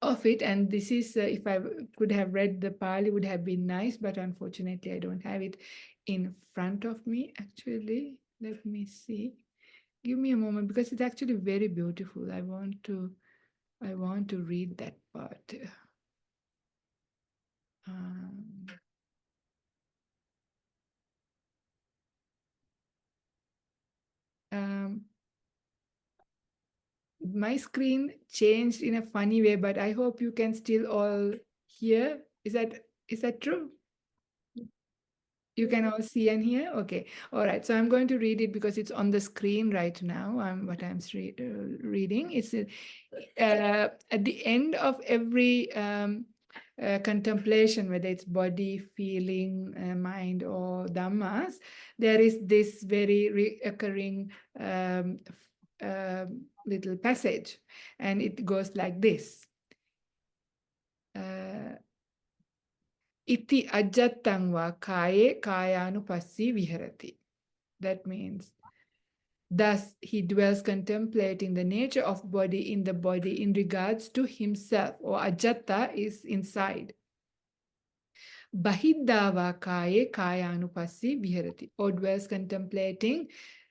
of it. And this is, if I could have read the Pali, would have been nice, but unfortunately I don't have it in front of me. Actually, let me see. Give me a moment, because it's actually very beautiful. I want to read that part. Um, um, my screen changed in a funny way, but I hope you can still all hear. Is that true? You can all see and hear? Okay. All right. So I'm going to read it because it's on the screen right now. What I'm reading. It's at the end of every contemplation, whether it's body, feeling, mind, or dhammas, there is this very recurring little passage, and it goes like this. Iti ajjattang va kaye kayanupassi viharati. That means, thus he dwells contemplating the nature of body in the body in regards to himself, or ajatta is inside. Bahiddava kaye kayanupassi viharati, or dwells contemplating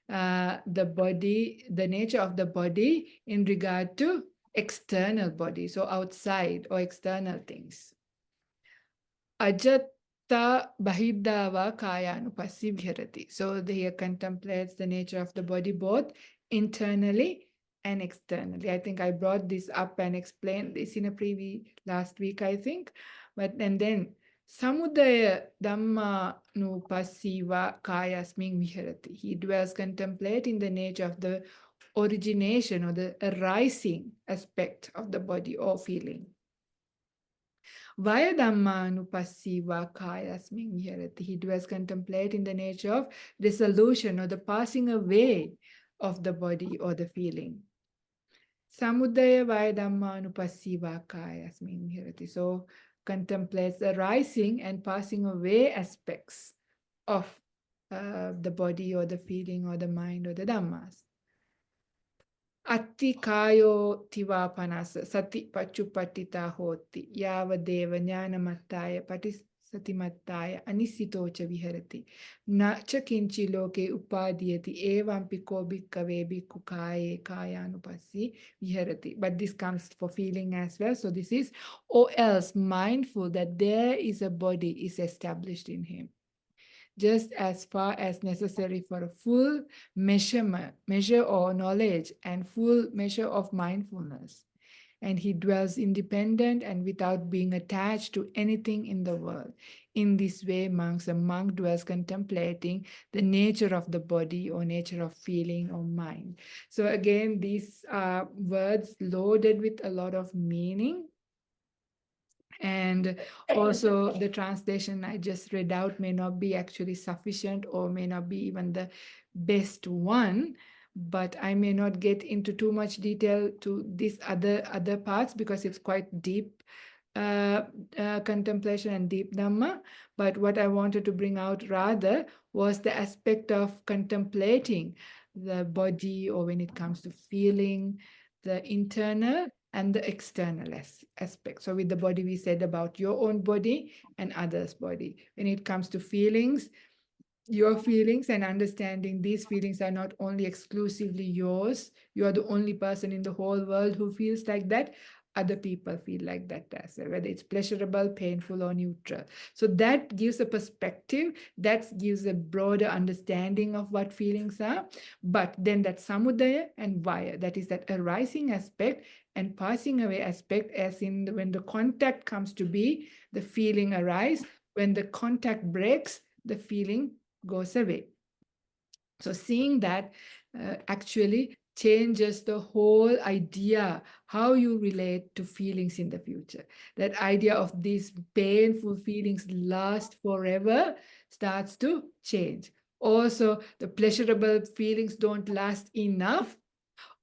the body, the nature of the body in regard to external body, so outside or external things. Ajatta bahiddava kayanupassi viharati. So he contemplates the nature of the body both internally and externally. I think I brought this up and explained this in a last week, I think. And then samudaya dhamma nupassiva kayasmin viharati. He dwells contemplating the nature of the origination or the arising aspect of the body or feeling. Vaya dhammanupassiva kayasmin viharati. He dwells contemplating the nature of dissolution or the passing away of the body or the feeling. Samudaya vaya dhammanupassiva kayasmin viharati. So contemplates the rising and passing away aspects of the body or the feeling or the mind or the dhammas. Atti kayo tivapanasa sati pachupattita hoti yava deva jnanamattaya patisatimattaya anisitocha viharati na cha kinchi loke upadiyati evampi ko bhikkave bhikkhu kaye kayanupassi viharati. But this comes for feeling as well. So this is, or else mindful that there is a body is established in him, just as far as necessary for a full measure or knowledge and full measure of mindfulness. And he dwells independent and without being attached to anything in the world. In this way, a monk dwells contemplating the nature of the body or nature of feeling or mind. So again, these are words loaded with a lot of meaning. And also the translation I just read out may not be actually sufficient or may not be even the best one, but I may not get into too much detail to these other parts because it's quite deep uh, contemplation and deep Dhamma. But what I wanted to bring out rather was the aspect of contemplating the body, or when it comes to feeling, the internal and the external aspect. So with the body, we said about your own body and others' body. When it comes to feelings, your feelings and understanding these feelings are not only exclusively yours. You are the only person in the whole world who feels like that. Other people feel like that as well, whether it's pleasurable, painful, or neutral. So that gives a perspective, that gives a broader understanding of what feelings are. But then that samudaya and vaya, that is that arising aspect and passing away aspect, as in when the contact comes to be, the feeling arise. When the contact breaks, the feeling goes away. So seeing that actually changes the whole idea how you relate to feelings in the future. That idea of these painful feelings last forever starts to change. Also, the pleasurable feelings don't last enough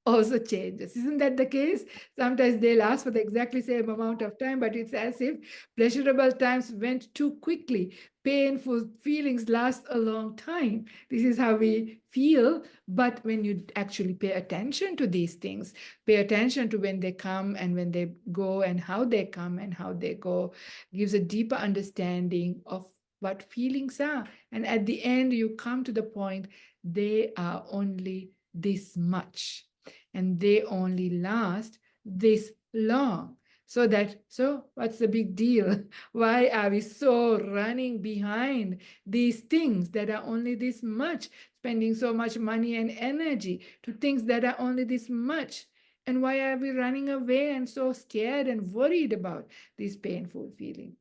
also changes. Isn't that the case? Sometimes they last for the exactly same amount of time, but it's as if pleasurable times went too quickly. Painful feelings last a long time. This is how we feel. But when you actually pay attention to these things, pay attention to when they come and when they go and how they come and how they go, gives a deeper understanding of what feelings are. And at the end, you come to the point they are only this much and they only last this long. So what's the big deal? Why are we so running behind these things that are only this much, spending so much money and energy to things that are only this much? And why are we running away and so scared and worried about this painful feeling?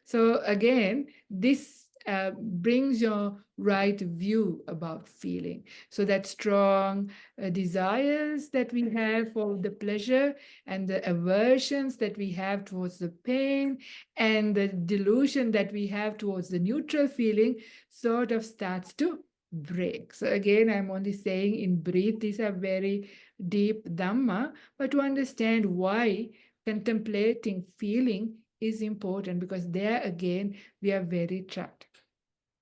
So again, this brings your right view about feeling. So that strong desires that we have for the pleasure and the aversions that we have towards the pain and the delusion that we have towards the neutral feeling sort of starts to break. So again, I'm only saying in brief, these are very deep Dhamma, but to understand why contemplating feeling is important, because there again we are very trapped.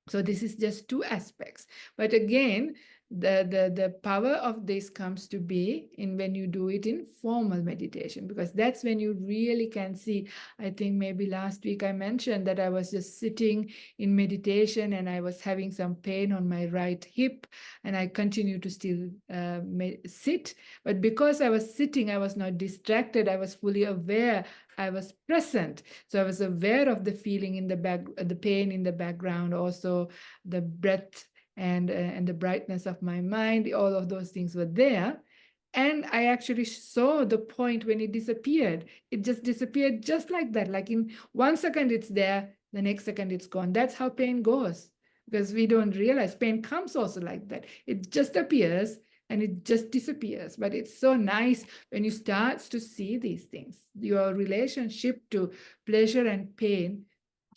So this is just two aspects. But again, the power of this comes to be in when you do it in formal meditation, because that's when you really can see. I think maybe last week I mentioned that I was just sitting in meditation and I was having some pain on my right hip, and I continue to still sit. But because I was sitting, I was not distracted. I was fully aware. I was present. So I was aware of the feeling in the back, the pain in the background, also the breath and the brightness of my mind. All of those things were there. And I actually saw the point when it disappeared. It just disappeared just like that. Like in 1 second it's there, the next second it's gone. That's how pain goes. Because we don't realize pain comes also like that. It just appears and it just disappears. But it's so nice when you start to see these things. Your relationship to pleasure and pain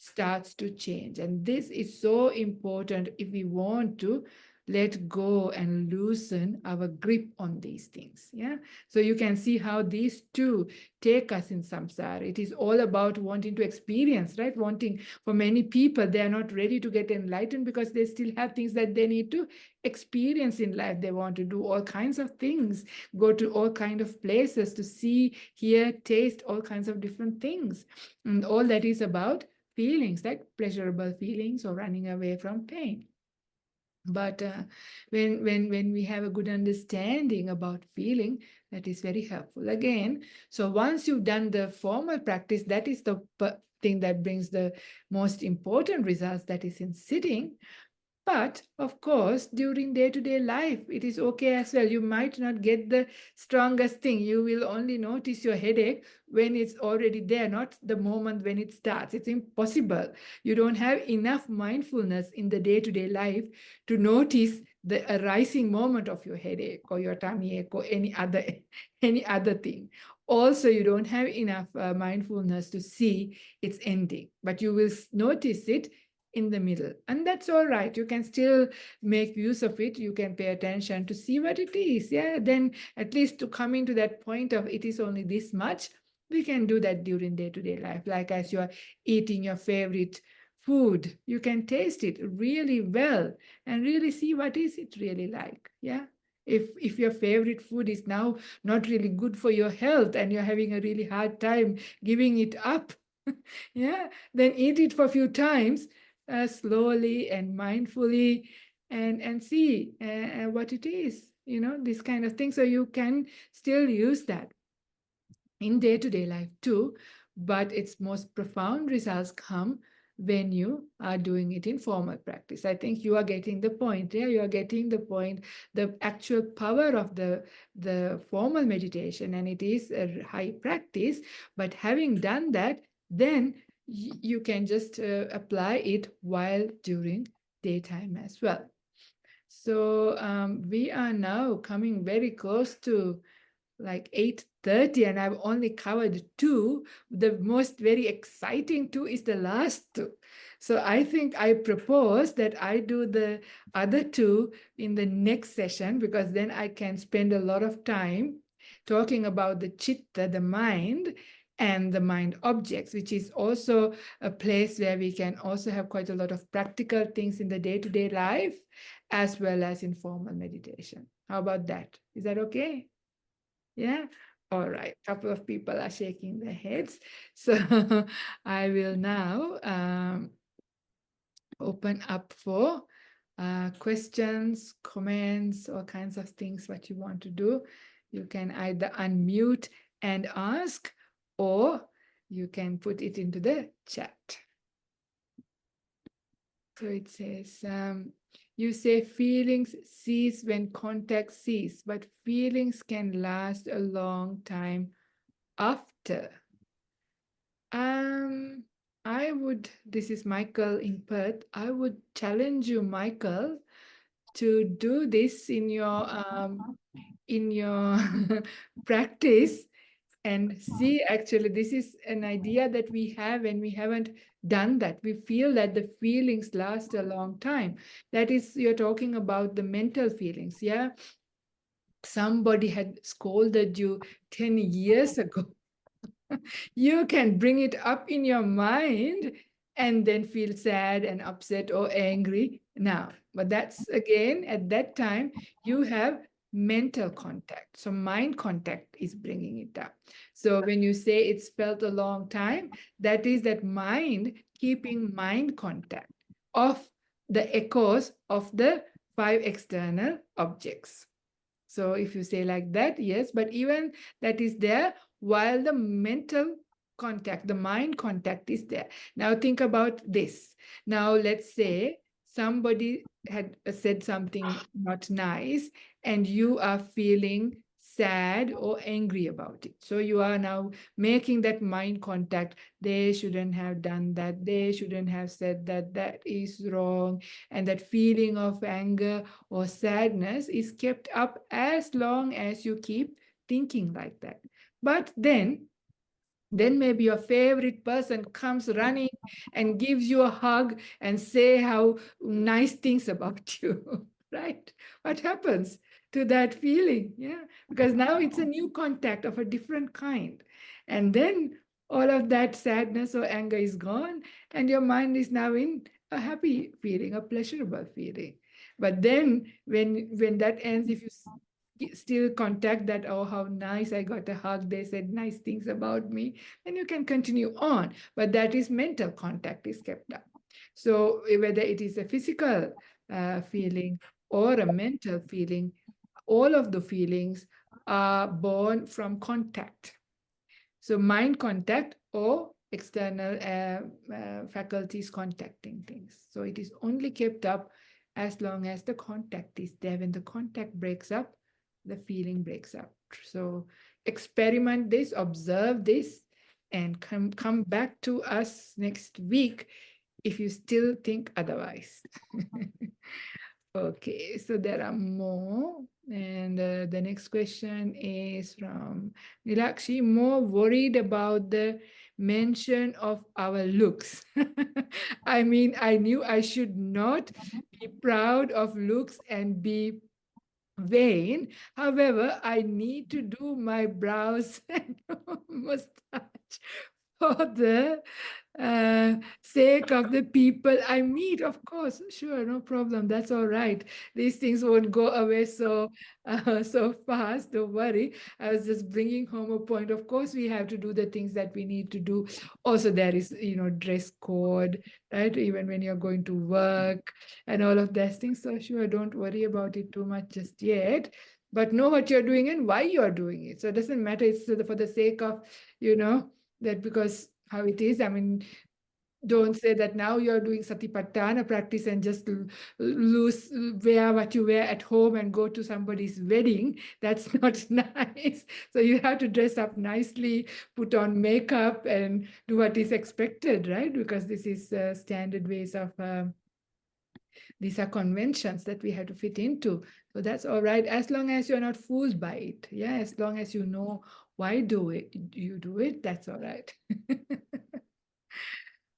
starts to change. And this is so important if we want to let go and loosen our grip on these things. Yeah. So you can see how these two take us in samsara. It is all about wanting to experience, right? Wanting, for many people, they are not ready to get enlightened because they still have things that they need to experience in life. They want to do all kinds of things, go to all kinds of places to see, hear, taste all kinds of different things. And all that is about feelings, like pleasurable feelings or running away from pain. But when we have a good understanding about feeling, that is very helpful. Again, so once you've done the formal practice, that is the thing that brings the most important results, that is in sitting. But of course, during day-to-day life, it is okay as well. You might not get the strongest thing. You will only notice your headache when it's already there, not the moment when it starts. It's impossible. You don't have enough mindfulness in the day-to-day life to notice the arising moment of your headache or your tummy ache or any other any other thing. Also, you don't have enough mindfulness to see its ending, but you will notice it in the middle, and that's all right. You can still make use of it. You can pay attention to see what it is. Yeah, then at least to coming to that point of it is only this much, we can do that during day-to-day life. Like as you are eating your favorite food, you can taste it really well and really see what is it really like. Yeah, if your favorite food is now not really good for your health and you're having a really hard time giving it up, yeah, then eat it for a few times, slowly and mindfully, and see what it is, this kind of thing. So you can still use that in day-to-day life too, but its most profound results come when you are doing it in formal practice. I think you are getting the point. Yeah, you are getting the point, the actual power of the formal meditation, and it is a high practice. But having done that, then you can just apply it while during daytime as well. So we are now coming very close to like 8:30, and I've only covered two. The most very exciting two is the last two. So I think I propose that I do the other two in the next session, because then I can spend a lot of time talking about the chitta, the mind, and the mind objects, which is also a place where we can also have quite a lot of practical things in the day-to-day life, as well as in formal meditation. How about that? Is that okay? Yeah. All right. Couple of people are shaking their heads. So I will now open up for questions, comments, all kinds of things what you want to do. You can either unmute and ask, or you can put it into the chat. So it says, you say feelings cease when contact cease, but feelings can last a long time after. This is Michael in Perth. I would challenge you, Michael, to do this in your practice and see. Actually, this is an idea that we have, and we haven't done that. We feel that the feelings last a long time. That is, you're talking about the mental feelings. Yeah. Somebody had scolded you 10 years ago. You can bring it up in your mind and then feel sad and upset or angry now. But that's again, at that time, you have mental contact. So mind contact is bringing it up. So when you say it's felt a long time, that is that mind keeping mind contact of the echoes of the five external objects. So if you say like that, yes, but even that is there while the mental contact, the mind contact is there. Now think about this. Now let's say somebody had said something not nice and you are feeling sad or angry about it. So you are now making that mind contact. They shouldn't have done that. They shouldn't have said that. That is wrong. And that feeling of anger or sadness is kept up as long as you keep thinking like that. But then maybe your favorite person comes running and gives you a hug and say how nice things about you, right? What happens to that feeling? Yeah, because now it's a new contact of a different kind. And then all of that sadness or anger is gone, and your mind is now in a happy feeling, a pleasurable feeling. But then when that ends, if you still contact that, oh, how nice, I got a hug, they said nice things about me, and you can continue on. But that is mental contact is kept up. So whether it is a physical feeling or a mental feeling, all of the feelings are born from contact. So mind contact or external faculties contacting things. So it is only kept up as long as the contact is there. When the contact breaks up, the feeling breaks up. So experiment this, observe this, and come back to us next week if you still think otherwise. Okay, so there are more. And the next question is from Nilakshi, more worried about the mention of our looks. I mean, I knew I should not be proud of looks and be vain. However, I need to do my brows and mustache for the sake of the people I meet. Of course, sure, no problem. That's all right. These things won't go away so fast. Don't worry. I was just bringing home a point. Of course, we have to do the things that we need to do. Also, there is, dress code, right? Even when you're going to work and all of those things. So sure, don't worry about it too much just yet. But know what you're doing and why you're doing it. So it doesn't matter. It's for the sake of, that because how it is. I mean, don't say that now you're doing Satipatthana practice and just lose wear what you wear at home and go to somebody's wedding. That's not nice. So you have to dress up nicely, put on makeup, and do what is expected, right? Because this is standard ways of. These are conventions that we have to fit into. So that's all right, as long as you're not fooled by it. Yeah, as long as you know why you do it, that's all right.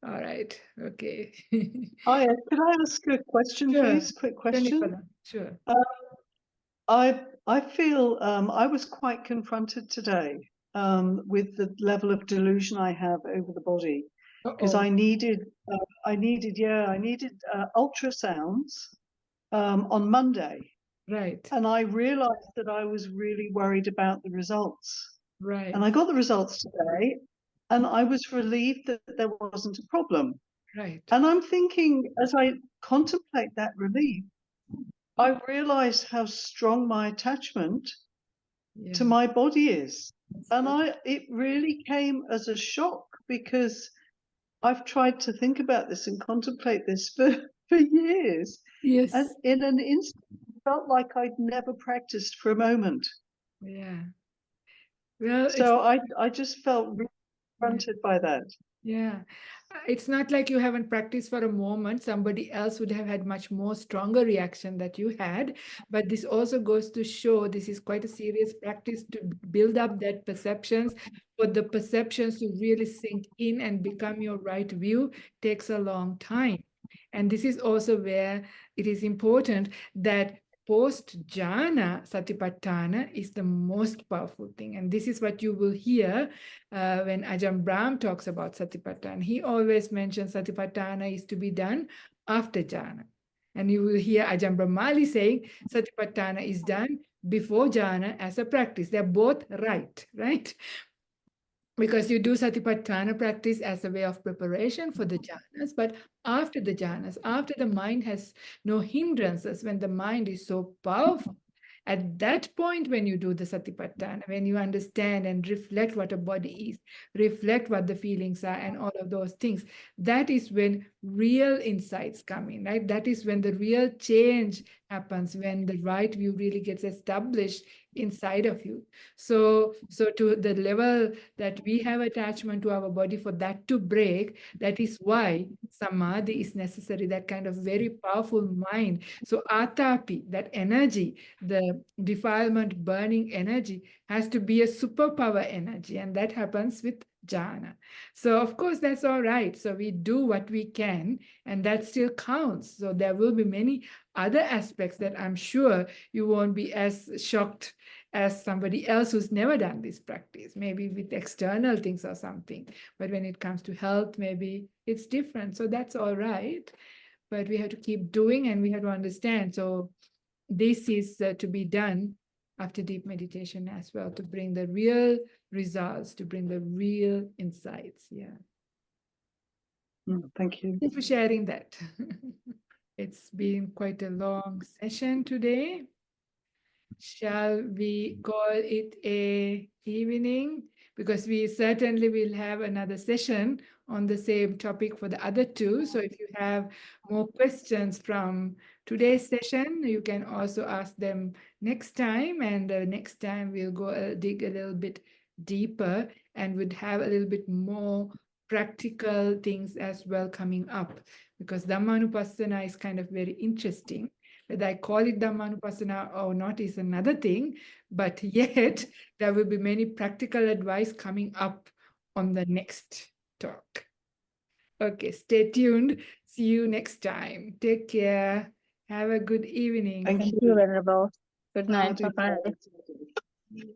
All right. Okay. Hiya, could I ask a question, Sure. please? Quick Sure, question. Nicola. Sure. I feel I was quite confronted today with the level of delusion I have over the body because Uh-oh. I needed ultrasounds on Monday, Right. and I realized that I was really worried about the results. And Right. I got the results today, and I was relieved that there wasn't a problem. Right. And I'm thinking, as I contemplate that relief, I realize how strong my attachment to Yeah. my body is. That's And good. it really came as a shock because I've tried to think about this and contemplate this for years. And Yes. in an instant, it felt like I'd never practiced for a moment. Yeah. Well, it's So I just felt really yeah. confronted by that. Yeah. It's not like you haven't practiced for a moment. Somebody else would have had much more stronger reaction that you had. But this also goes to show this is quite a serious practice to build up that perceptions. For the perceptions to really sink in and become your right view takes a long time. And this is also where it is important that post jhana satipatthana is the most powerful thing. And this is what you will hear when Ajahn Brahm talks about Satipatthana. He always mentions Satipatthana is to be done after jhana. And you will hear Ajahn Brahmali saying Satipatthana is done before jhana as a practice. They're both right, right? Because you do Satipatthana practice as a way of preparation for the jhanas, but after the jhanas, after the mind has no hindrances, when the mind is so powerful, at that point, when you do the Satipatthana, when you understand and reflect what a body is, reflect what the feelings are, and all of those things, that is when real insights come in, right? That is when the real change happens, when the right view really gets established inside of you. So to the level that we have attachment to our body, for that to break, that is why samadhi is necessary, that kind of very powerful mind. So atapi, that energy, the defilement burning energy, has to be a superpower energy, and that happens with jhana. So of course that's all right. So we do what we can, and that still counts. So there will be many other aspects that I'm sure you won't be as shocked as somebody else who's never done this practice, maybe with external things or something. But when it comes to health, maybe it's different. So that's all right. But we have to keep doing and we have to understand. So this is to be done after deep meditation as well, to bring the real results, to bring the real insights. Yeah. Thank you. Thanks for sharing that. It's been quite a long session today. Shall we call it a evening? Because we certainly will have another session on the same topic for the other two. So if you have more questions from today's session, you can also ask them next time. And next time we'll go dig a little bit deeper and would have a little bit more practical things as well coming up. Because Dhammanupassana is kind of very interesting Whether I call it Dhammanupassana or not is another thing, but yet there will be many practical advice coming up on the next talk. Okay, stay tuned. See you next time. Take care. Have a good evening. Thank Thank you. you, Venerable. Good night. Sadhu, Bye-bye. sadhu, sadhu.